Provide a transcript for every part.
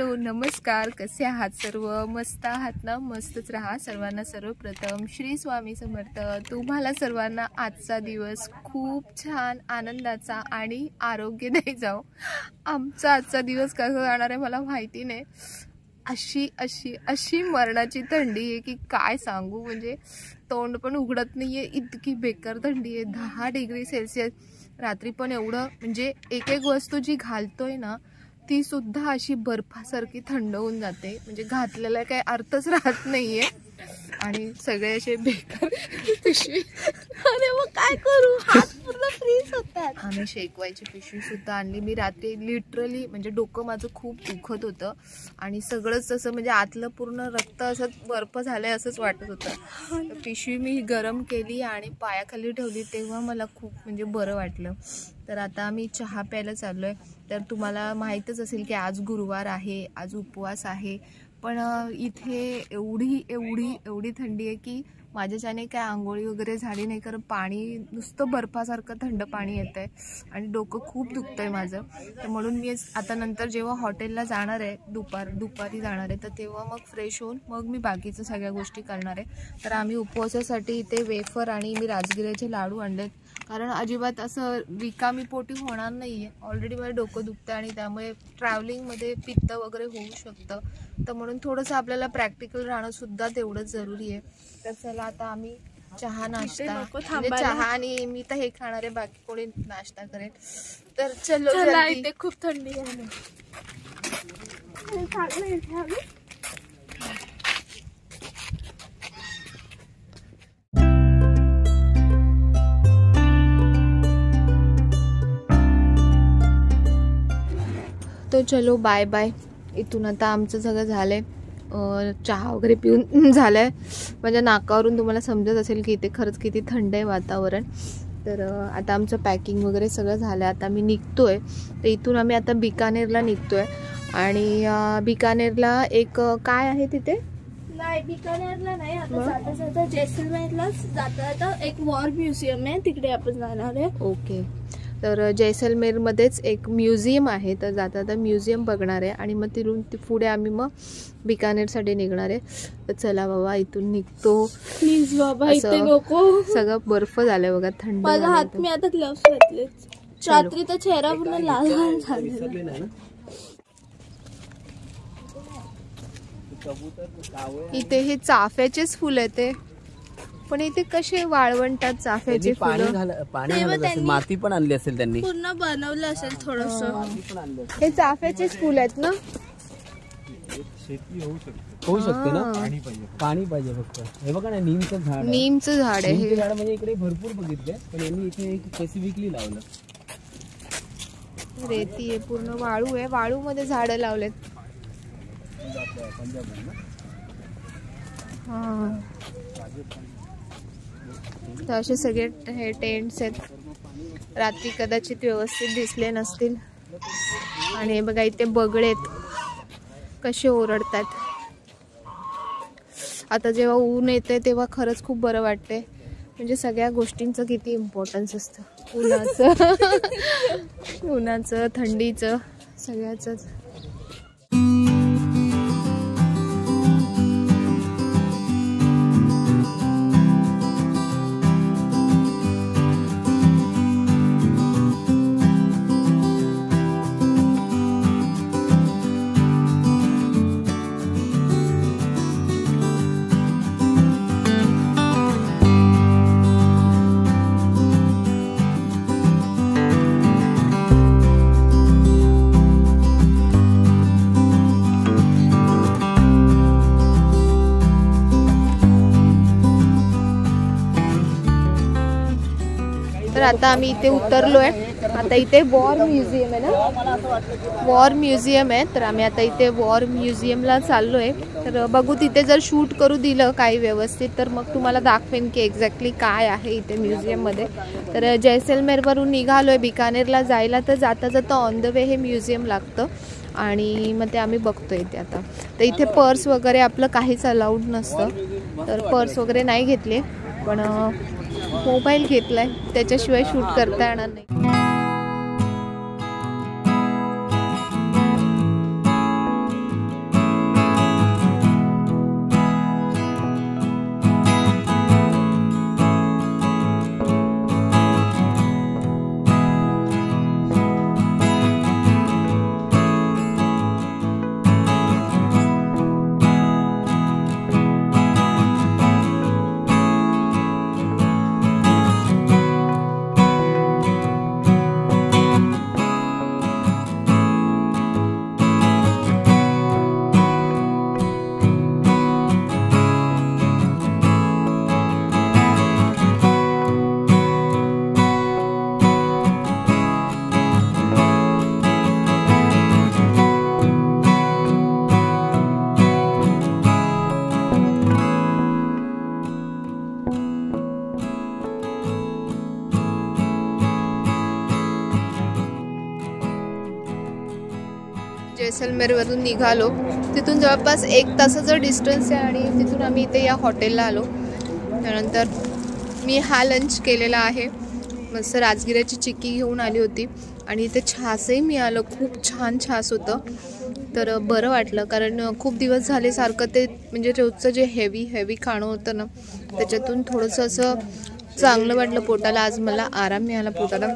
Hello नमस्कार, कसे आहात सर्व? मस्त आहात ना? मस्तच राहा. सर्वांना सर्वप्रथम श्री स्वामी समर्थ. तुम्हाला सर्वांना आजचा दिवस खूप छान आनंदाचा आणि आरोग्यदायी जाओ. आमचा आजचा दिवस कसा जाणार आहे मला माहिती नाही. अशी अशी अशी मरणाची थंडी आहे की काय सांगू. म्हणजे तोंड पण उघडत नाहीये, इतकी बेकार थंडी आहे. 10 डिग्री सेल्सिअस. रात्री पण एवढं, म्हणजे एक एक वस्तू जी घालतोय ना ती सुद्धा अशी बर्फासारखी थंड होऊन जाते. म्हणजे घातलेला काही अर्थच राहत नाहीये. आणि सगळे असे बेकार पिशवी. अरे मग काय करू, हात पूर्ण फ्रीज होतात. आम्ही शेकवायची पिशवी सुद्धा आणली. मी रात्री लिटरली म्हणजे डोकं माझं खूप दुखत होतं आणि सगळंच असं म्हणजे आतलं पूर्ण रक्त असं बर्फ झालंय असंच वाटत होतं. पिशवी मी गरम केली आणि पायाखाली ठेवली तेव्हा मला खूप म्हणजे बरं वाटलं. तर आता आम्ही चहा प्यायला चाललोय. तर तुम्हाला माहीतच असेल की आज गुरुवार आहे, आज उपवास आहे. पण इथे एवढी थंडी आहे की माझ्याच्याने काय आंघोळी वगैरे झाली नाही, कारण पाणी नुसतं बर्फासारखं थंड पाणी येत आहे आणि डोकं खूप दुखतंय माझं. तर म्हणून मी आता नंतर जेव्हा हॉटेलला जाणार आहे, दुपारी जाणार आहे, तर तेव्हा मग फ्रेश होऊन मग मी बाकीचं सगळ्या गोष्टी करणार आहे. तर आम्ही उपवासासाठी इथे वेफर आणि मी राजगिऱ्याचे लाडू आणलेत, कारण अजिबात असं रिकामी पोटी होणार नाही आहे. ऑलरेडी माझं डोकं दुखतं आणि त्यामुळे ट्रॅव्हलिंगमध्ये पित्त वगैरे होऊ शकतं. तर म्हणून थोडंसं आपल्याला प्रॅक्टिकल राहणं सुद्धा तेवढंच जरुरी आहे. तर चला आता आम्ही चहा नाश्ता, म्हणजे चहा आणि मी तर हे खाणार आहे, बाकी कोणी नाश्ता करेल. तर चलो इथे खूप थंडी आहे. तो चलो बाय बाय. इथून आता आमचं सगळं झालंय. चहा वगैरे पिऊन झालंय. माझ्या नाकावरून तुम्हाला समजत असेल की इथे खरंच किती थंड आहे वातावरण. तर आता आमचं पॅकिंग वगैरे सगळं झालं. आता आम्ही निघतोय. तर इथून आम्ही आता बिकानेरला निघतोय. आणि बिकानेरला एक काय आहे तिथे? नाही, बिकानेरला नाही. आता जाता जैसलमेरलाच जाता एक वॉर म्युझियम आहे, तिकडे आपण जाणार आहे. ओके. तर जैसलमेरमध्येच एक म्युझियम आहे, तर जाता म्युझियम बघणार आहे आणि मग तिथून पुढे आम्ही मग बिकानेरसाठी निघणार आहे. तर चला बाबा इथून निघतो. प्लीज बाबा इथे नको. सगळं बर्फ झालंय बघा, थंड. माझा हात मी आता ग्लव्स घातले. रात्री तर चेहरा पूर्ण लाल झालेला. इथे हे चाफ्याचेच फुल आहे ते, पण इथे कसे वाळवंटात चाफ्याचे फुलं. माती पण आणली असेल त्यांनी, पूर्ण बनवलं असेल थोडस. हे चाफ्याचेच फुल आहेत ना? शेती होऊ शकते ना. पाणी पाहिजे फक्त. हे बघा ना, नीमचं झाड आहे. हे झाड म्हणजे इकडे भरपूर बघितले, पण यांनी इथे एक स्पेसिफिकली लावलं. रेती आहे, पूर्ण वाळू आहे. वाळू मध्ये झाडं लावलेत. तर असे सगळे हे टेंट्स आहेत. रात्री कदाचित व्यवस्थित दिसले नसतील. आणि हे बघा इथे बगळेत कसे ओरडतात. आता जेव्हा ऊन येते तेव्हा खरंच खूप बरं वाटते. म्हणजे सगळ्या गोष्टींचं किती इम्पॉर्टन्स असतं. उन्हाचं थंडीचं सगळ्याच. तर आता आम्ही इथे उतरलोय. आता इथे वॉर म्युझियम आहे ना, वॉर म्युझियम आहे. तर आम्ही आता इथे वॉर म्युझियमला चाललोय. तर बघू तिथे जर शूट करू दिलं काही व्यवस्थित तर मग तुम्हाला दाखवेन की एक्झॅक्टली काय आहे इथे म्युझियममध्ये. तर जैसलमेरवरून निघालोय बिकानेरला जायला. तर जाता जाता ऑन द वे हे म्युझियम लागतं आणि मग ते आम्ही बघतोय इथे. आता तर इथे पर्स वगैरे आपलं काहीच अलाउड नसतं, तर पर्स वगैरे नाही घेतले, पण मोबाईल घेतलाय, त्याच्याशिवाय शूट करता येणार नाही. जैसलमेरवरून निघालो. तिथून जवळपास 1 तासाचं डिस्टन्स आहे आणि तिथून आम्ही इथे या हॉटेलला आलो. त्यानंतर मी हा लंच केलेला आहे. मस्त राजगिऱ्याची चिक्की घेऊन आली होती आणि इथे छासही मिळालं. खूप छान छास होतं. तर बरं वाटलं कारण खूप दिवस झाले सारखं ते म्हणजे रोजचं जे हेवी खाणं होतं ना त्याच्यातून थोडंसं असं चांगलं वाटलं पोटाला. आज मला आराम मिळाला पोटाला.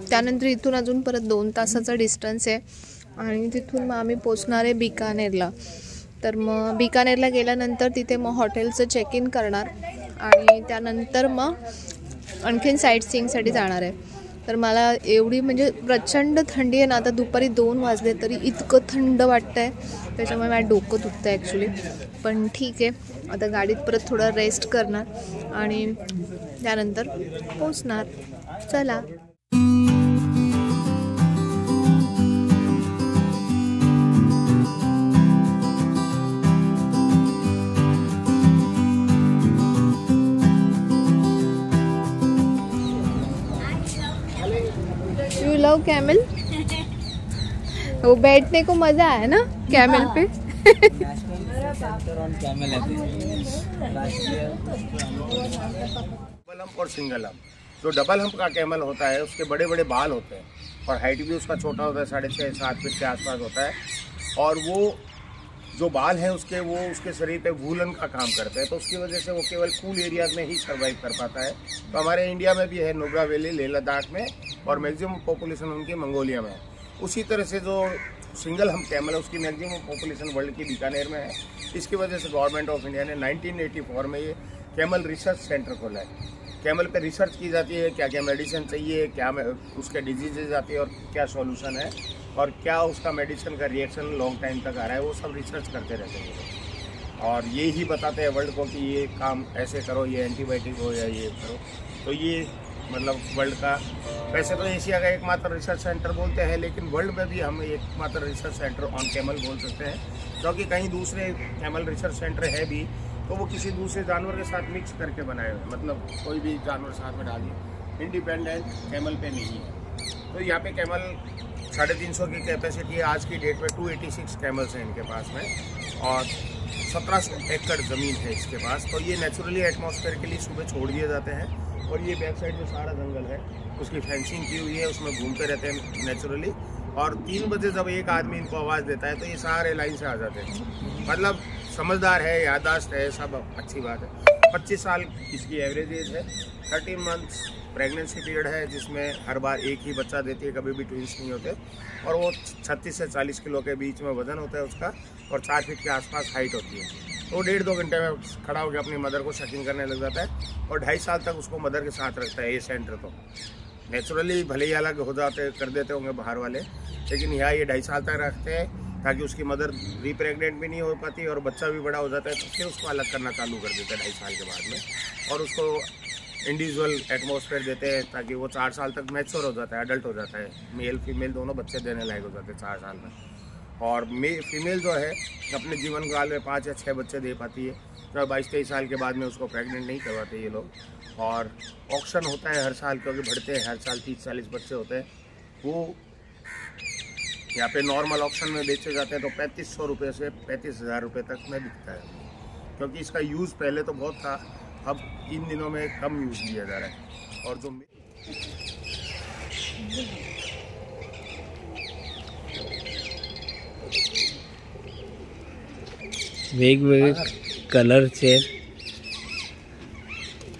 त्यानंतर इथून अजून परत 2 तासाचा डिस्टन्स आहे आणि तिथून मग आम्ही पोचणार आहे बिकानेरला. तर मग बिकानेरला गेल्यानंतर तिथे मग हॉटेलचं चेक इन करणार आणि त्यानंतर मग आणखीन साईट सीइंगसाठी जाणार आहे. तर मला एवढी म्हणजे प्रचंड थंडी आहे ना. आता दुपारी 2 वाजले तरी इतकं थंड वाटतं आहे. त्याच्यामुळे माझं डोकं दुखतं आहे ॲक्च्युली. पण ठीक आहे, आता गाडीत परत थोडं रेस्ट करणार आणि त्यानंतर पोचणार. चला. You love camel? वो बैठने को मजा है ना कैमल पे. डबल हम्प और सिंगल हम्प. जो डबल हम्प का कैमल होता है उसके बड़े बड़े बाल होते हैं और हाइट भी उसका छोटा होता है, 6.5-7 फीट के आसपास होता है. और वो जो बाल हैं उसके वो उसके शरीर पे वूलन का काम करते हैं, तो उसकी वजह से वो केवल कूल एरियाज में ही सर्वाइव कर पाता है. तो हमारे इंडिया में भी है, नुब्रा वैली, लेह लद्दाख में, और मैक्सिमम पॉपुलेशन उनकी मंगोलिया में है. उसी तरह से जो सिंगल हम्प कैमल है उसकी मैक्सिमम पॉपुलेशन वर्ल्ड की बीकानेर में है. इसकी वजह से गवर्नमेंट ऑफ इंडिया ने 1984 में ये कैमल रिसर्च सेंटर खोला है. कैमल पे रिसर्च की जाती है, क्या क्या मेडिसिन चाहिए, क्या उसके डिजीजेज आती है और क्या सॉल्यूशन है और क्या उसका मेडिसिन का रिएक्शन लॉन्ग टाइम तक आ रहा है, वो सब रिसर्च करते रहते हैं. और ये ही बताते हैं वर्ल्ड को कि ये काम ऐसे करो, ये एंटीबायोटिक हो या ये करो. तो ये मतलब वर्ल्ड का, वैसे तो एशिया का एकमात्र रिसर्च सेंटर बोलते हैं, लेकिन वर्ल्ड में भी हम एकमात्र रिसर्च सेंटर ऑन कैमल बोल सकते हैं. क्योंकि कहीं दूसरे कैमल रिसर्च सेंटर है भी तो वो किसी दूसरे जानवर के साथ मिक्स करके बनाए हुए, मतलब कोई भी जानवर साथ में डालिए, इंडिपेंडेंट कैमल पे नहीं है. तो यहाँ पे कैमल 350 की कैपेसिटी है. आज की डेट में 286 कैमल्स हैं इनके पास में और 1700 एकड़ ज़मीन है इसके पास. तो ये नेचुरली एटमॉस्फेयर के लिए सुबह छोड़ दिए जाते हैं. और ये बैक साइड जो सारा जंगल है उसकी फेंसिंग की हुई है, उसमें घूमते रहते हैं नेचुरली. और 3 बजे जब एक आदमी इनको आवाज़ देता है तो ये सारे लाइन से आ जाते हैं. मतलब समझदार है, याददाश्त है, सब अच्छी बात है. 25 साल इसकी एवरेज एज है. 13 मंथ्स प्रेगनेंसी पीरियड है जिसमें हर बार एक ही बच्चा देती है, कभी भी ट्विंस नहीं होते. और वो 36 से 40 किलो के बीच में वजन होता है उसका और 4 फीट के आसपास हाइट होती है. तो 1.5-2 घंटे में खड़ा होकर अपनी मदर को शकिंग करने लग जाता है और 2.5 साल तक उसको मदर के साथ रखता है. ये सेंटर तो नेचुरली भले ही अलग हो जाते कर देते होंगे बाहर वाले, लेकिन यहाँ ये 2.5 साल तक रखते हैं ताकि उसकी मदर रिप्रेग्नेंट भी नहीं हो पाती और बच्चा भी बड़ा हो जाता है. तो फिर उसको अलग करना चालू कर देते हैं 2.5 साल के बाद में और उसको इंडिविजुअल एटमॉस्फेयर देते हैं ताकि वो 4 साल तक मैच्योर हो जाता है, अडल्ट हो जाता है. मेल फीमेल दोनों बच्चे देने लायक हो जाते हैं 4 साल में. और फीमेल जो है अपने जीवन काल में 5 या 6 बच्चे दे पाती है. तो 22-23 साल के बाद में उसको प्रेग्नेंट नहीं करवाते ये लोग. और ऑक्शन होता है हर साल, क्योंकि बढ़ते हैं हर साल, 30-40 बच्चे होते हैं. वो यहाँ पे नॉर्मल ऑक्शन में बेचे जाते हैं तो 3500 रुपये से 35,000 रुपये तक में बिकता है. क्योंकि इसका यूज़ पहले तो बहुत था, अब इन दिनों में कम यूज़ किया जा रहा है. और जो वेगवेगळे कलरचे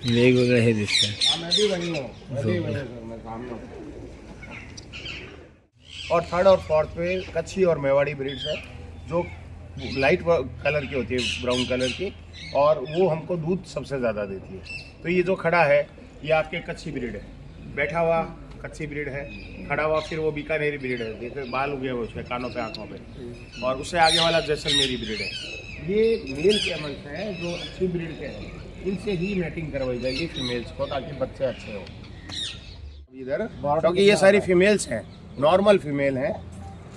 वेगवेगळे हे दिसतात. और 3rd और 4th पे कच्छी और मेवाड़ी ब्रीड्स है जो लाइट कलर की होती है, ब्राउन कलर की, और वो हमको दूध सबसे ज़्यादा देती है. तो ये जो खड़ा है ये आपके कच्छी ब्रीड है. बैठा हुआ कच्छी ब्रीड है, खड़ा हुआ फिर वो बीकानेरी ब्रीड है. देखो बाल उगे हुए उसके कानों पे, आँखों पे. और उससे आगे वाला जैसलमेरी ब्रीड है. ये मेल कैमल्स हैं जो अच्छी ब्रीड के हैं, इनसे ही मैटिंग करवाई जाएगी फीमेल्स को ताकि बच्चे अच्छे हों. इधर क्योंकि ये सारी फीमेल्स हैं, नॉर्मल फीमेल हैं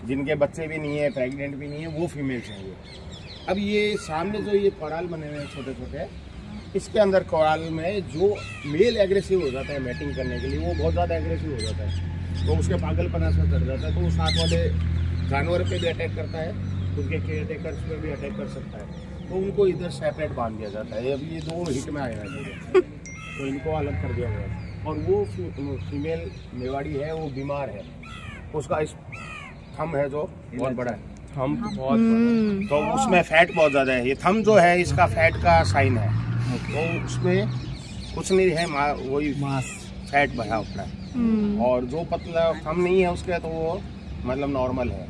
जिनके बच्चे भी नहीं है, प्रेग्नेंट भी नहीं है, वो फीमेल्स हैं ये. अब ये सामने जो ये कोराल बने हुए हैं छोटे छोटे, इसके अंदर कोराल में जो मेल एग्रेसिव हो जाता है मैटिंग करने के लिए, वो बहुत ज़्यादा एग्रेसिव हो जाता है तो उसके पागलपना से चढ़ जाता है. तो वो साथ वाले जानवर पे भी अटैक करता है, उनके केयर टेकर्स पे भी अटैक कर सकता है, तो उनको इधर सेपरेट बांध दिया जाता है। अभी ये 2 हिट में आया है तो इनको अलग कर दिया गया। और वो फीमेल मेवाड़ी है, वो बीमार है, उसका इस थंब है जो बहुत बड़ा है, थंब बहुत बड़ा, तो उसमें फैट बहुत ज़्यादा है। ये थंब जो है इसका फैट का साइन है, तो उसमें कुछ नहीं है, वही मांस फैट भरा हुआ है। और जो पतला थंब नहीं है उसके, तो वो मतलब नॉर्मल है।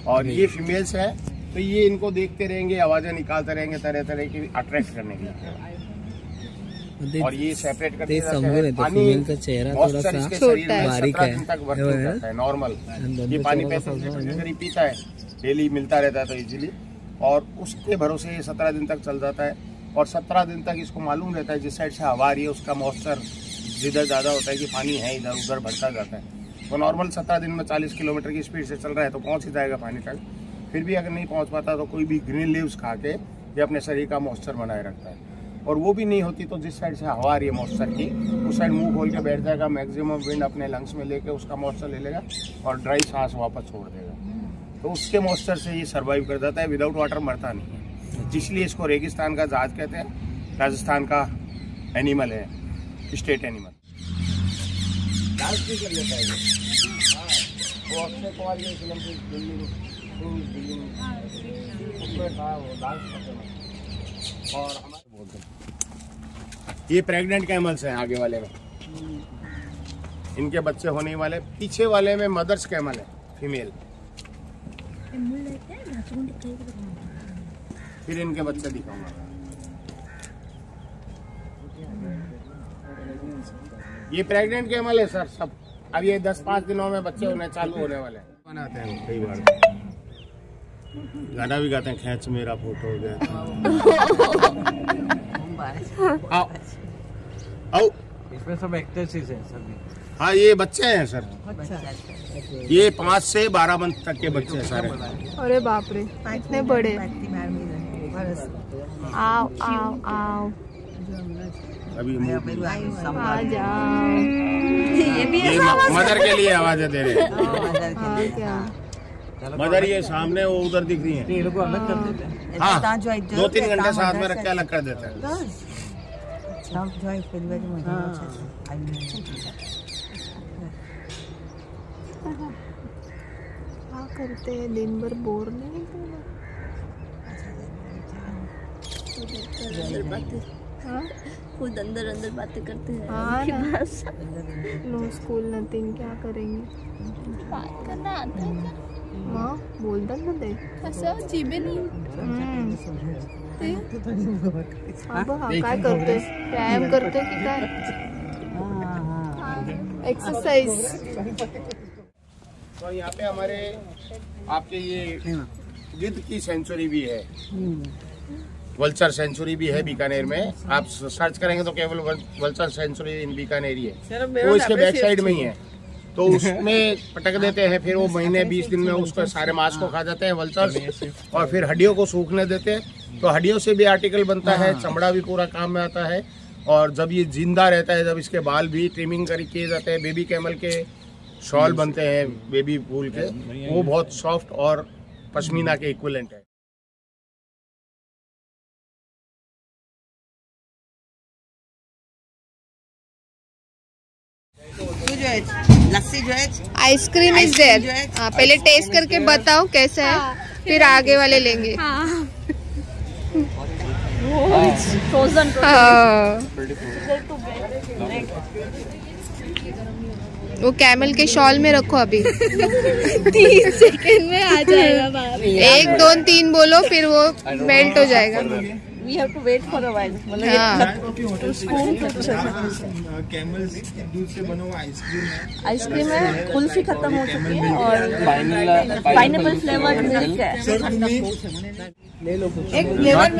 और ये फीमेल्स है, तो ये इनको देखते रहेंगे, आवाज़ें निकालते रहेंगे तरह तरह की अट्रैक्ट करने के लिए। और ये सेपरेट करते हैं। पानी का चेहरा थोड़ा सा शरीर में 17 दिन तक वर्किंग करता है नॉर्मल। ये पानी 35 लीटर पीता है, डेली मिलता रहता है तो इजीली, और उसके भरोसे ये 17 दिन तक चल जाता है। और 17 दिन तक इसको मालूम रहता है जिस साइड से हवा आ रही है उसका मॉइस्चर जिधर ज़्यादा होता है कि पानी है, इधर उधर बढ़ता जाता है। तो नॉर्मल 17 दिन में 40 किलोमीटर की स्पीड से चल रहा है तो पहुँच ही जाएगा पानी तक। फिर भी अगर नहीं पहुँच पाता तो कोई भी ग्रीन लीव्स खा के ये अपने शरीर का मॉइस्चर बनाए रखता है। और वो भी नहीं होती तो जिस साइड से हवा आ रही है मॉइस्चर की, उस साइड मुंह खोल के बैठ जाएगा, मैक्सिमम विंड अपने लंग्स में लेके उसका मॉइस्चर ले लेगा और ड्राई सांस वापस छोड़ देगा। तो उसके मॉइस्चर से ये सर्वाइव कर जाता है, विदाउट वाटर मरता नहीं है। इसलिए इसको रेगिस्तान का जहाज कहते हैं, राजस्थान का एनिमल है, स्टेट एनिमल। डांस भी कर लेता है वो अक्षय कुमार की फिल्म से दिल्ली उसमें था, वो डांस करते हैं। और हमारे बोलते हैं ये प्रेग्नेंट कैमल्स हैं, आगे वाले में इनके बच्चे होने वाले, पीछे वाले में मदर्स कैमल है फीमेल, फिर इनके बच्चे दिखाऊंगा। ये प्रेग्नेंट कैमल है सर सब। अब ये 10-5 दिनों में बच्चे होने चालू होने वाले हैं। बनाते हैं कई बार, गाना भी गाते हैं, खींच मेरा फोटो हो गया। आओ आओ, इसमें सब एक्टर्स है सर। हाँ ये बच्चे हैं सर, ये 5 से 12 मंथ तक के बच्चे हैं सारे। अरे बाप रे, इतने बड़े। आओ आओ आओ, अभी आ जाओ। ये मदर के लिए आवाजें दे रहे हैं। क्या मदर ये सामने वो उधर दिख रही है, ये लोग अलग कर देते हैं। हाँ 2-3 घंटे साथ में रख के अलग कर देते हैं। क्या करते हैं दिन भर, बोर नहीं खुद अंदर अंदर बातें करते हैं। हाँ ना, नो स्कूल नथिंग, क्या करेंगे। बात करना आता है क्या? माँ बोलता ना ते असं जीबे नाही अब हा काय करतोय, व्यायाम करतोय की काय, एक्सरसाइज। तो यहाँ पे हमारे आपके ये गिद्ध की सेंचुरी भी है, वल्चर सेंचुरी भी है बीकानेर में। आप सर्च करेंगे तो केवल वल्चर सेंचुरी इन बीकानेर ही है, वो इसके बैक साइड में ही है। तो उसमें पटक देते हैं, फिर वो महीने 20 दिन में उसको सारे मांस को खा जाते हैं वल्चर्स, और फिर हड्डियों को सूखने देते हैं। तो हड्डियों से भी आर्टिकल बनता है, चमड़ा भी पूरा काम में आता है। और जब ये जिंदा रहता है, जब इसके बाल भी ट्रिमिंग किए जाते हैं, बेबी कैमल के शॉल बनते हैं बेबी फूल के, वो बहुत सॉफ्ट और पश्मीना के इक्विवेलेंट है। लस्सी जो है, आइसक्रीम इज देयर। हाँ पहले टेस्ट करके बताओ कैसा है, फिर आगे वाले लेंगे। फ्रोजन वो कैमल के शॉल में रखो अभी। 30 सेकंड में आ जाएगा बाहर। 1 2 3 बोलो, फिर वो मेल्ट हो जाएगा। We have to wait for a while. Camel दूध से बना हुआ आइसक्रीम है। आइसक्रीम है, कुल्फी खत्म हो चुकी है और पाइनएप्पल फ्लेवर्ड मिल्क है।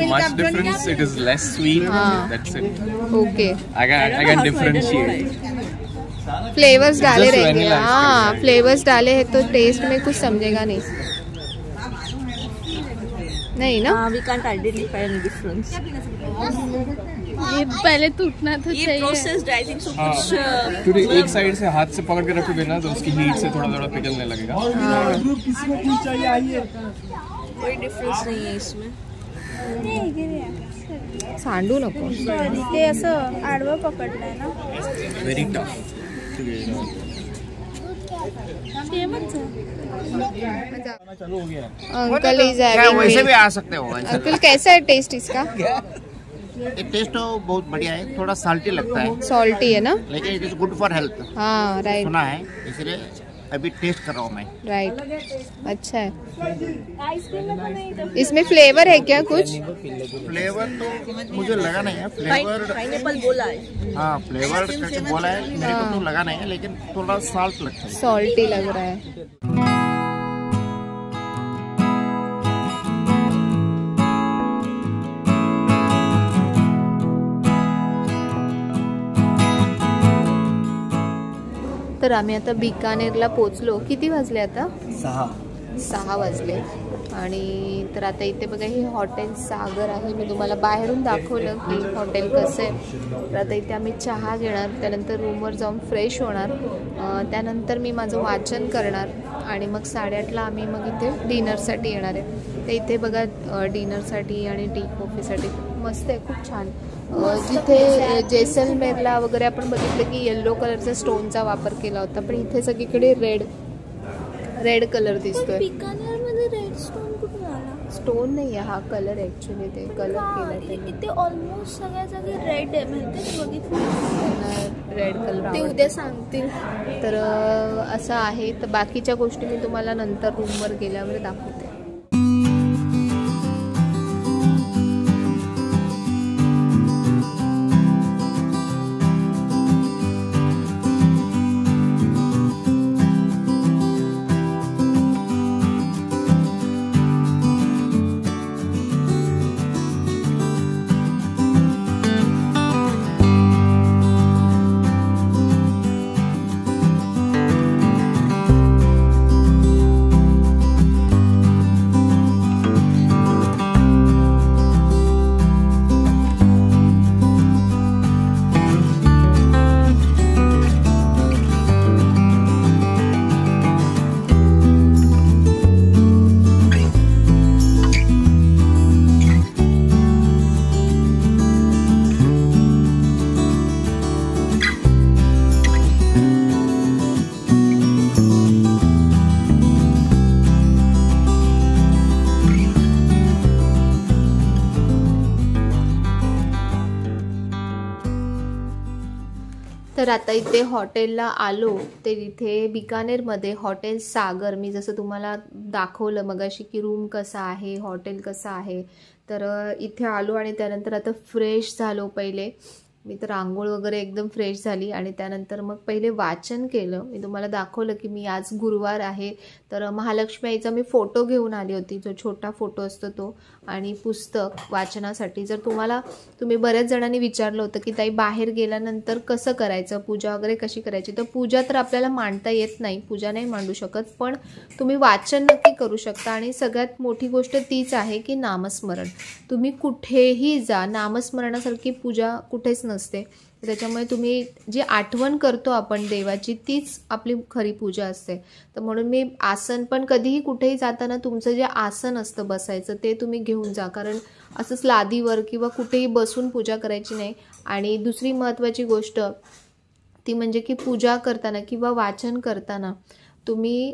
Much difference. It is less sweet. That's it. Okay, I can differentiate. Flavours डाले Just रहेंगे। vanilla ice हाँ cream, फ्लेवर्स डाले हैं तो टेस्ट में कुछ समझेगा नहीं। नहीं ना? We can't identify any difference. ये पहले टूटना तो ये चाहिए। प्रोसेस्ड आई थिंक सो कुछ क्योंकि एक साइड से हाथ से पकड़ के रखोगे ना तो उसकी हीट से थोड़ा थोड़ा पिघलने लगेगा। कोई डिफरेंस नहीं है इसमें। सांडू नको। ते असं आडवं पकडलंय ना। Very tough. अंकल इज वैसे भी आ सकते हो। अंकल कैसा है टेस्ट इसका? ये टेस्ट तो बहुत बढ़िया है, थोड़ा साल्टी लगता है सॉल्टी है ना? लेकिन it is good for health हाँ राइट सुना है, इसलिए अभी टेस्ट कर रहा हूँ मैं। राइट, अच्छा है। आइसक्रीम में तो नहीं, तो इसमें फ्लेवर है क्या कुछ? फ्लेवर तो मुझे लगा नहीं है, फ्लेवर पाइनएप्पल बोला है। हाँ फ्लेवर करके बोला है, मेरे को तो लगा नहीं है, लेकिन थोड़ा साल्ट लगता है। सॉल्टी लग रहा है। तर आम्ही आता बिकानेरला पोचलो. किती वाजले आता? 6 वाजले. आणि तर आता इथे बघा हे हॉटेल सागर आहे. मी तुम्हाला बाहेरून दाखवलं की हॉटेल कसं आहे. तर आता इथे आम्ही चहा घेणार, त्यानंतर रूमवर जाऊन फ्रेश होणार, त्यानंतर मी माझं वाचन करणार आणि मग 8:30ला आम्ही मग इथे डिनरसाठी येणार आहे. तर इथे बघा डिनरसाठी आणि टी कॉफीसाठी मस्त आहे, खूप छान. जिथे जैसलमेरला वगैरे आपण बघितलं की येल्लो कलरचा स्टोनचा वापर केला होता, पण इथे सगळीकडे रेड कलर दिसतोय. बिकानेरमध्ये रेड स्टोन कुठून आला? स्टोन नाही आहे हा, कलर ॲक्च्युली ते कलर केला इथे ऑलमोस्ट सगळ्या जागी रेड आहे, माहिती बघितलं रेड कलर ते उद्या सांगतील. तर असं आहे. तर बाकीच्या गोष्टी मी तुम्हाला नंतर रूमवर गेल्यावर दाखवते. तर आता इथे हॉटेलला आलो. ते इथे बिकानेरमध्ये हॉटेल सागर, मी जसं तुम्हाला दाखवलं मगाशी की रूम कसा आहे, हॉटेल कसं आहे, तर इथे आलो आणि त्यानंतर आता फ्रेश झालो. पहिले मी तर आंघोळ वगैरे एकदम फ्रेश झाली आणि त्यानंतर मग पहिले वाचन केलं. मी तुम्हाला दाखवलं की मी आज गुरुवार आहे, तर महालक्ष्मी आईचा मी फोटो घेऊन आली होती, जो छोटा फोटो असतो तो, आणि पुस्तक वाचनासाठी. जर तुम्ही बऱ्याच जणांनी विचारलं होतं की ताई बाहेर गेल्यानंतर कसं करायचं, पूजा वगैरे कशी करायची, तर पूजा तर आपल्याला मांडता येत नाही, पूजा नाही मांडू शकत, पण तुम्ही वाचन नक्की करू शकता. आणि सगळ्यात मोठी गोष्ट तीच आहे की नामस्मरण. तुम्ही कुठेही जा, नामस्मरणासारखी पूजा कुठेच नसते. त्याच्यामुळे तुम्ही जी आठवण करतो आपण देवाची, तीच आपली खरी पूजा असते. तर म्हणून मी आसन पण कधीही कुठेही जाताना तुमचं जे आसन असतं बसायचं ते तुम्ही घेऊन जा, कारण असंच लादीवर किंवा कुठेही बसून पूजा करायची नाही. आणि दुसरी महत्त्वाची गोष्ट ती म्हणजे की पूजा करताना किंवा वाचन करताना तुम्ही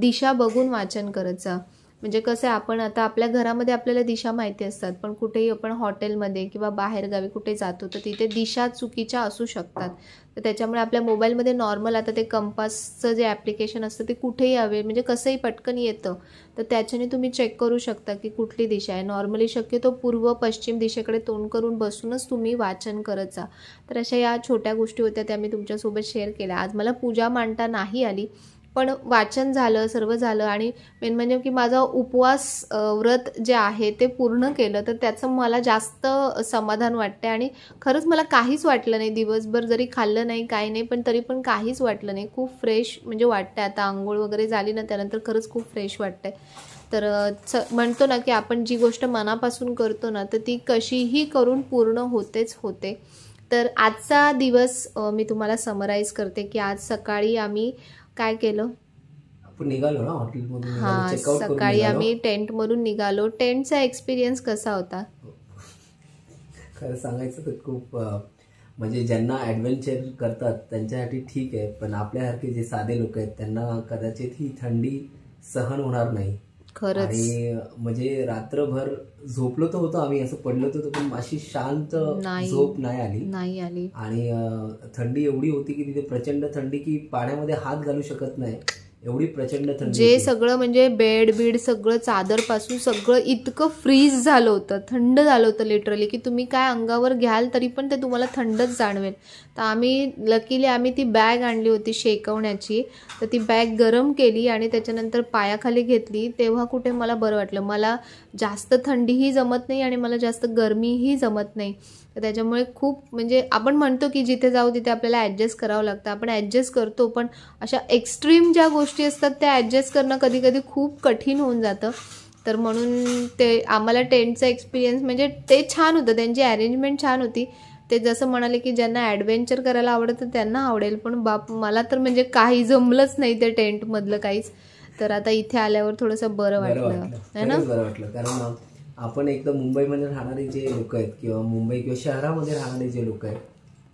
दिशा बघून वाचन करत जा. म्हणजे कसं आहे, आपण आता आपल्या घरामध्ये आपल्याला दिशा माहिती असतात, पण कुठेही आपण हॉटेलमध्ये किंवा बाहेरगावी कुठे जातो तर तिथे दिशा चुकीच्या असू शकतात. तर त्याच्यामुळे आपल्या मोबाईलमध्ये नॉर्मल आता ते कंपासचं जे ॲप्लिकेशन असतं ते कुठेही हवे, म्हणजे कसंही पटकन येतं, तर त्याच्याने तुम्ही चेक करू शकता की कुठली दिशा आहे. नॉर्मली शक्यतो पूर्व पश्चिम दिशेकडे तोंड करून बसूनच तुम्ही वाचन करत जा. तर अशा या छोट्या गोष्टी होत्या, त्या मी तुमच्यासोबत शेअर केल्या. आज मला पूजा मांडता नाही आली, पण वाचन झालं, सर्व झालं. आणि मेन म्हणजे की माझा उपवास व्रत जे आहे ते पूर्ण केलं, तर त्याचं मला जास्त समाधान वाटते. आणि खरंच मला काहीच वाटलं नाही, दिवसभर जरी खाल्लं नाही काही नाही, पण तरी पण काहीच वाटलं नाही. खूप फ्रेश म्हणजे वाटतं. आता आंघोळ वगैरे झाली ना, त्यानंतर खरंच खूप फ्रेश वाटतंय. तर म्हणतो ना की आपण जी गोष्ट मनापासून करतो ना तर ती कशीही करून पूर्ण होतेच होते. तर आजचा दिवस मी तुम्हाला समराईज करते की आज सकाळी आम्ही काय केलं. आपण निघालो ना हॉटेलमधून. हां, सकाळी आम्ही टेंटमधून निघालो. टेंटचा एक्सपिरियन्स कसा होता? खरं सांगायचं तर खूप म्हणजे ज्यांना ॲडव्हेंचर करतात त्यांच्यासाठी ठीक आहे, पण आपल्यासारखे जे साधे लोक आहेत त्यांना कदाचित ही थंडी सहन होणार नाही. खरंच. आणि म्हणजे रात्रभर झोपलो तर होतो आम्ही, असं पडलो तर पण अशी शांत झोप नाही आली. आणि थंडी एवढी होती की तिथे प्रचंड थंडी की पाण्यामध्ये हात घालू शकत नाही, एवढी प्रचंड थंडी. जे सगळं म्हणजे बेड सगळं चादरपासून सगळं इतकं फ्रीज झालं होतं, थंड झालं होतं लिटरली, की तुम्ही काय अंगावर घ्याल तरी पण ते तुम्हाला थंडच जाणवेल. तर आम्ही ती बॅग आणली होती शेकवण्याची, तर ती बॅग गरम केली आणि त्याच्यानंतर पायाखाली घेतली. तेव्हा कुठे मला बरं वाटलं. मला जास्त थंडीही जमत नाही आणि मला जास्त गरमीही जमत नाही. तर त्याच्यामुळे खूप म्हणजे आपण म्हणतो की जिथे जाऊ तिथे आपल्याला ॲडजस्ट करावं लागतं. आपण ॲडजस्ट करतो, पण अशा एक्स्ट्रीम ज्या गोष्टी असतात त्या ॲडजस्ट करणं कधी कधी खूप कठीण होऊन जातं. तर म्हणून ते आम्हाला टेंटचा एक्सपिरियन्स म्हणजे ते छान होतं, त्यांची अरेंजमेंट छान होती. ते जसं म्हणाले की ज्यांना ॲडव्हेंचर करायला आवडतं त्यांना आवडेल, पण मला तर म्हणजे काही जमलंच नाही ते टेंटमधलं काहीच. तर आता इथे आल्यावर थोडंसं बरं वाटलं है ना. बरं वाटलं कारण आपण एकदम मुंबईमध्ये राहणारे जे लोक आहेत किंवा मुंबई किंवा शहरामध्ये राहणारे जे लोक आहेत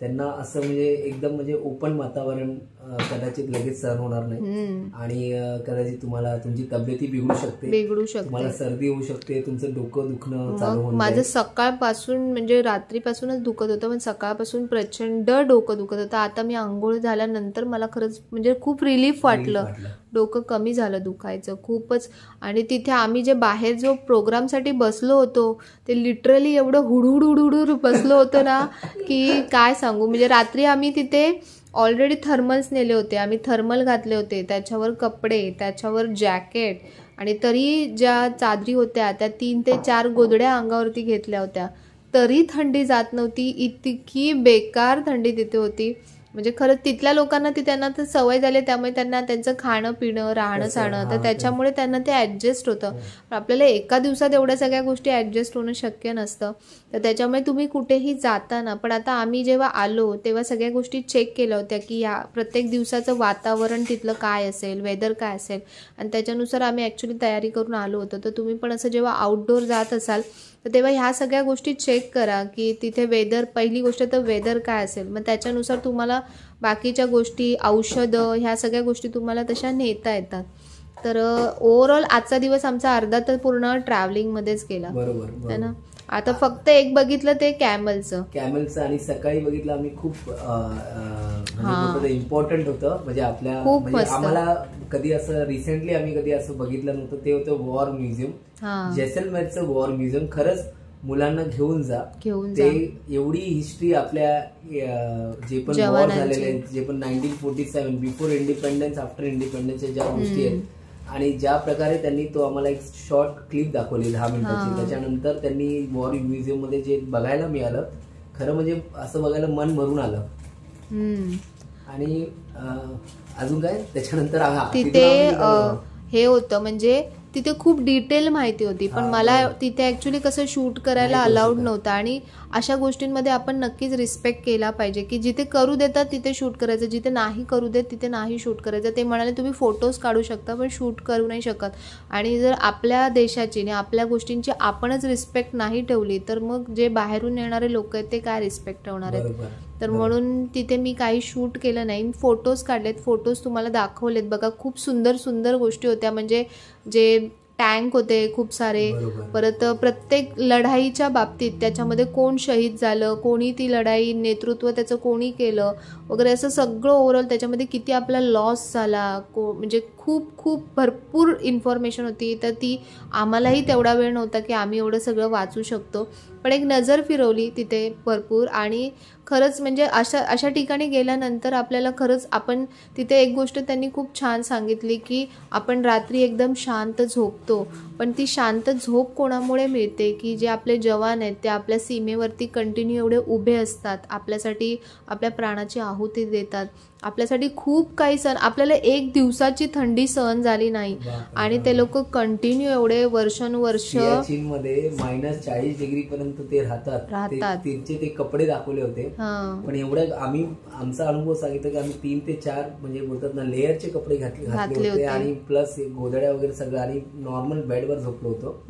त्यांना असं म्हणजे एकदम म्हणजे ओपन वातावरण कदाचित लगेच सहन होणार नाही. आणि कदाचित तुम्हाला तुमची तब्येती बिघडू शकते, तुम्हाला सर्दी होऊ शकते, तुमचं डोकं दुखणं चालू होऊन माझं सकाळपासून म्हणजे रात्रीपासूनच दुखत होतं, पण सकाळपासून प्रचंड डोकं दुखत होतं. आता मी आंघोळ झाल्यानंतर मला खरंच म्हणजे खूप रिलीफ वाटलं, डोकं कमी झालं दुखायचं खूपच. आणि तिथे आम्ही जे बाहेर जो प्रोग्रामसाठी बसलो होतो ते लिटरली एवढं हुडहुड बसलो होतो ना की काय सांगू. म्हणजे रात्री आम्ही तिथे ऑलरेडी थर्मल्स नेले होते, आम्ही थर्मल घातले होते, त्याच्यावर कपडे, त्याच्यावर जॅकेट, आणि तरी ज्या चादरी होत्या त्या 3 ते 4 गोदड्या अंगावरती घेतल्या होत्या, तरी थंडी जात नव्हती. इतकी बेकार थंडी तिथे होती. म्हणजे खरंच तिथल्या लोकांना त्यांना तर सवय झाली, त्यामुळे त्यांना त्यांचं खाणं पिणं राहणं सहाणं तर त्याच्यामुळे त्यांना ते ॲडजस्ट होतं. पण आपल्याला एका दिवसात एवढ्या सगळ्या गोष्टी ॲडजस्ट होणं शक्य नसतं. तर त्याच्यामुळे तुम्ही कुठेही जाताना, पण आता आम्ही जेव्हा आलो तेव्हा सगळ्या गोष्टी चेक केल्या होत्या की या प्रत्येक दिवसाचं वातावरण तिथलं काय असेल, वेदर काय असेल, आणि त्याच्यानुसार आम्ही ॲक्च्युली तयारी करून आलो होतो. तर तुम्ही पण असं जेव्हा आउटडोर जात असाल तर तेव्हा ह्या सगळ्या गोष्टी चेक करा की तिथे वेदर, पहिली गोष्ट तर वेदर काय असेल, मग त्याच्यानुसार तुम्हाला बाकीच्या गोष्टी, औषधं, ह्या सगळ्या गोष्टी तुम्हाला तशा नेता येतात. तर ओव्हरऑल आजचा दिवस आमचा अर्धा तर पूर्ण ट्रॅव्हलिंगमध्येच गेला. बरोबर है ना. आता फक्त एक बघितलं ते कॅमलचं आणि सकाळी बघितलं आम्ही खूप इम्पॉर्टंट होतं. म्हणजे आपल्या म्हणजे आम्हाला कधी असं रिसेंटली आम्ही कधी असं बघितलं नव्हतं. ते होतं वॉर म्युझियम, जैसलमेरचं वॉर म्युझियम. खरंच मुलांना घेऊन जा. ते एवढी हिस्ट्री आपल्या जे पण वॉर झालेले आहेत, जे पण 1947 बिफोर इंडिपेंडन्स, आफ्टर इंडिपेंडन्सच्या ज्या गोष्टी आहेत, आणि ज्या प्रकारे त्यांनी तो आम्हाला एक शॉर्ट क्लिप दाखवली 10 मिनिटाची. त्याच्यानंतर त्यांनी वॉर म्युझियम मध्ये जे बघायला मिळालं, खरं म्हणजे असं बघायला मन भरून आलं. आणि अजून काय त्याच्यानंतर तिथे हे होतं म्हणजे तिथे खूप डिटेल माहिती होती, पण मला तिथे ॲक्च्युली कसं शूट करायला अलाउड नव्हतं. आणि अशा गोष्टींमध्ये आपण नक्कीच रिस्पेक्ट केला पाहिजे की जिथे करू देतात तिथे शूट करायचं, जिथे नाही करू देत तिथे नाही शूट करायचं. ते म्हणाले तुम्ही फोटोज काढू शकता पण शूट करू नाही शकत. आणि जर आपल्या देशाची आणि आपल्या गोष्टींची आपणच रिस्पेक्ट नाही ठेवली तर मग जे बाहेरून येणारे लोक आहेत ते काय रिस्पेक्ट ठेवणार आहेत. तर म्हणून तिथे मी काही शूट केलं नाही, फोटोज काढलेत, फोटोज तुम्हाला दाखवलेत बघा. खूप सुंदर सुंदर गोष्टी होत्या. म्हणजे जे टँक होते खूप सारे, परत प्रत्येक लढाईच्या बाबतीत त्याच्यामध्ये कोण शहीद झालं, कोणी ती लढाई नेतृत्व त्याचं कोणी केलं वगैरे, असं सगळं ओव्हरऑल त्याच्यामध्ये किती आपला लॉस झाला, म्हणजे खूप खूप भरपूर इन्फॉर्मेशन होती. तर ती आम्हालाही तेवढा वेळ नव्हता की आम्ही एवढं सगळं वाचू शकतो, पण एक नजर फिरवली तिथे भरपूर. आणि खरंच म्हणजे अशा ठिकाणी गेल्यानंतर आपल्याला खरंच, आपण तिथे एक गोष्ट त्यांनी खूप छान सांगितली की आपण रात्री एकदम शांत झोपतो, पण ती शांत झोप कोणामुळे मिळते की जे आपले जवान आहेत ते आपल्या सीमेवरती कंटिन्यू एवढे उभे असतात, आपल्यासाठी आपल्या प्राणाची आहुती देतात. आपल्यासाठी खूप काही सण, आपल्याला एक दिवसाची थंडी सहन झाली नाही आणि ते लोक कंटिन्यू एवढे वर्षानुवर्ष मध्ये -40 डिग्री पर्यंत ते राहतात. त्यांचे ते कपडे दाखवले होते. पण एवढं आम्ही आमचा अनुभव सांगितलं की आम्ही 3 ते 4 म्हणजे बोलतात ना लेअरचे कपडे घातले होते आणि प्लस गोधड्या वगैरे सगळं आणि नॉर्मल बेडवर झोपलो होतो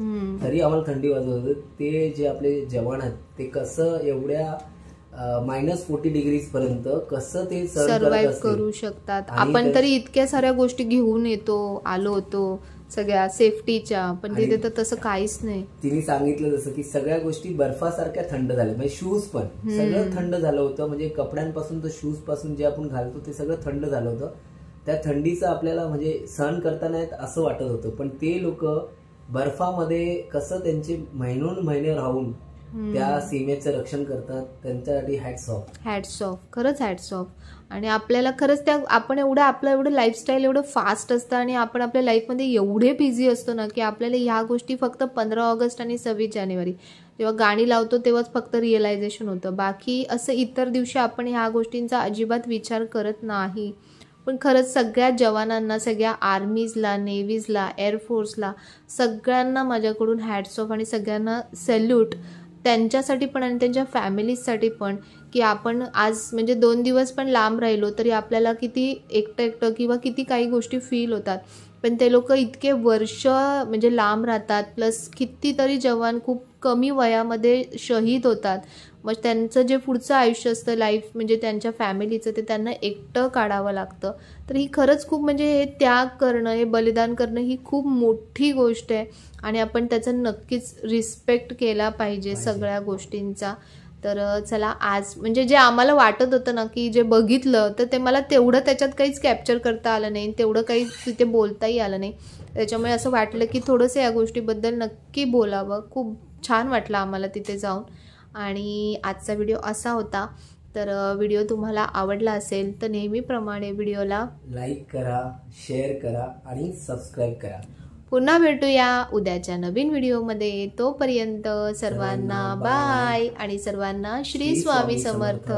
तरी आम्हाला थंडी वाजत होती. ते जे आपले जवान आहेत ते कसं एवढ्या -40 डिग्री पर्यंत कसं ते सर्व्हाइव्ह करू शकतात. आपण तरी इतक्या साऱ्या गोष्टी घेऊन आलो होतो सगळ्या सेफ्टीच्या, पण तिथे तर तसं काहीच नाही. तिने सांगितलं जसं की सगळ्या गोष्टी बर्फासारख्या थंड झाल्या, म्हणजे शूज पण सगळं थंड झालं होतं. म्हणजे कपड्यांपासून तर शूज पासून जे आपण घालतो ते सगळं थंड झालं होतं. त्या थंडीचं आपल्याला म्हणजे सहन करता नाही असं वाटत होतं. पण ते लोक बर्फामध्ये कसं त्यांचे महिने राहून त्या सीमेचं रक्षण करतात, त्यांच्यासाठी हॅट्स ऑफ खरंच हॅट्स ऑफ. आणि आपल्याला खरंच त्या आपण आपलं एवढं लाईफस्टाईल एवढं फास्ट असतं आणि आपण आपल्या लाईफमध्ये एवढे बिझी असतो ना की आपल्याला ह्या गोष्टी फक्त 15 ऑगस्ट आणि 26 जानेवारी जेव्हा गाणी लावतो तेव्हाच फक्त रिअलायझेशन होतं. बाकी असं इतर दिवशी आपण ह्या गोष्टींचा अजिबात विचार करत नाही. पण खरंच सगळ्या जवानांना, सगळ्या आर्मीजला, नेव्हीजला, एअरफोर्सला सगळ्यांना माझ्याकडून हॅट्स ऑफ आणि सगळ्यांना सॅल्यूट. त्यांच्यासाठी पण आणि त्यांच्या फॅमिलीजसाठी पण की आपण आज म्हणजे 2 दिवस पण लांब राहिलो तरी आपल्याला किती एकटं किंवा किती काही गोष्टी फील होतात. पण ते लोक इतके वर्ष म्हणजे लांब राहतात, प्लस कितीतरी जवान खूप कमी वयामध्ये शहीद होतात. मग त्यांचं जे पुढचं आयुष्य असतं लाईफ म्हणजे त्यांच्या फॅमिलीचं ते त्यांना एकटं काढावं लागतं. तर ही खरंच खूप म्हणजे हे त्याग करणं, हे बलिदान करणं ही खूप मोठी गोष्ट आहे आणि आपण त्याचं नक्कीच रिस्पेक्ट केला पाहिजे सगळ्या गोष्टींचा. तर चला आज म्हणजे जे आम्हाला वाटत होतं ना की जे बघितलं तर ते मला तेवढं त्याच्यात काहीच कॅप्चर करता आलं नाही, तेवढं काही तिथे बोलताही आलं नाही. त्याच्यामुळे असं वाटलं की थोडंसं या गोष्टीबद्दल नक्की बोलावं. खूप छान वाटलं आम्हाला तिथे जाऊन. आणि आजचा व्हिडिओ असा होता. तर व्हिडिओ तुम्हाला आवडला असेल तर नेहमीप्रमाणे व्हिडिओला लाईक करा, शेअर करा आणि सबस्क्राईब करा. पुन्हा भेटूया उद्याच्या नवीन व्हिडिओमध्ये. तोपर्यंत सर्वांना बाय आणि सर्वांना श्री स्वामी समर्थ.